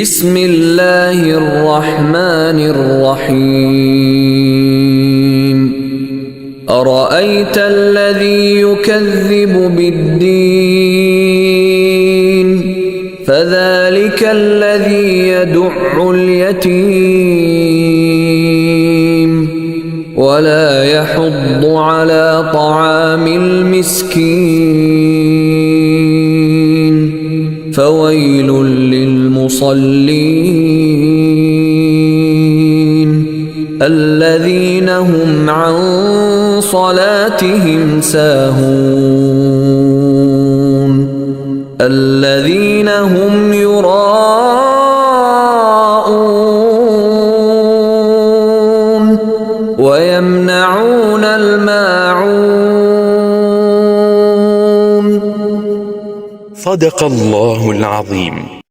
بسم الله الرحمن الرحيم أرأيت الذي يكذب بالدين فذلك الذي يدع اليتيم ولا يحض على طعام المسكين فويل للمصلين الذين هم عن صلاتهم ساهون الذين هم يراءون ويمنعون الماعون. صدق الله العظيم.